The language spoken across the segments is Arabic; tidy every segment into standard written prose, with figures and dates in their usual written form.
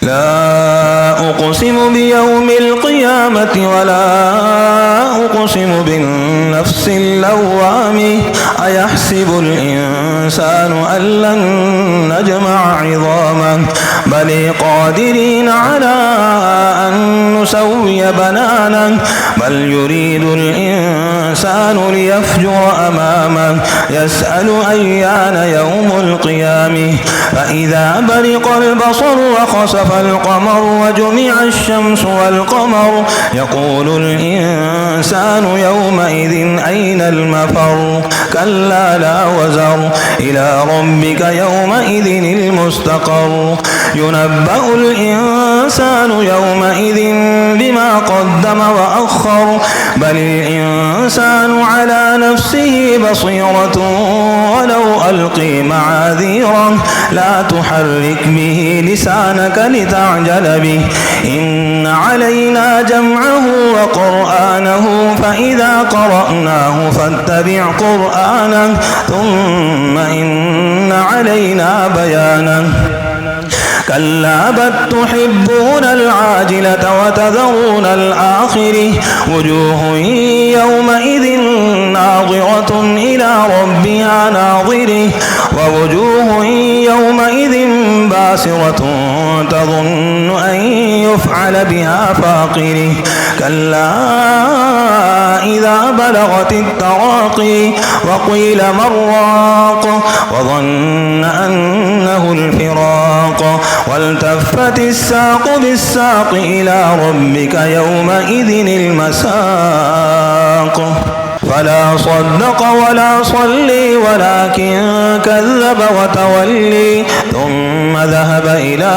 لا أقسم بيوم القيامة ولا أقسم بالنفس اللوامة أيحسب الإنسان أن لن نجمع عظامه بل قادرين على أن نسوي بنانه بل يريد الإنسان ليفجر أمامه يسأل أيان يوم القيامة فإذا برق البصر وخسف القمر وجمع الشمس والقمر يقول الإنسان يومئذ أين المفر كلا لا وزر إلى ربك يومئذ المستقر ينبأ الإنسان يومئذ بما قدم وأخر بل الإنسان على نفسه بصيرة ولو ألقي معاذيره لا تحرك به لسانك لتعجل به إن علينا جمعه وقرآنه فإذا قرأناه فاتبع قرآنه ثم إن علينا بيانه كلا بل تحبون العاجلة وتذرون الآخرة وجوه يومئذ ناظرة إلى ربها ناظرة ووجوه يومئذ باسرة تظن أن يفعل بها فاقرة كلا إذا بلغت التراقي وقيل من راق وظن أنه الفراق والتفت الساق بالساق إلى ربك يومئذ المساق فلا صدق ولا صلي ولكن كذب وتولي ثم ذهب إلى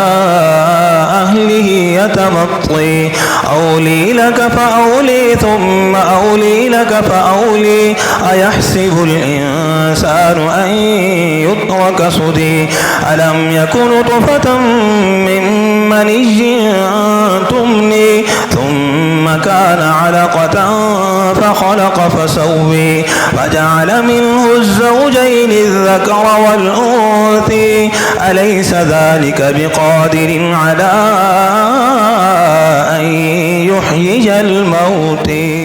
أهله يتمطي أولي لك فأولي ثم أولي لك فأولي أيحسب الإنسان أن يترك سدي ألم يكن نطفة من مني تمني ثم كان علقة فخلق فسوي فجعل منه الزوجين الذكر والأنثى أليس ذلك بقادر على أن يحيي الموتى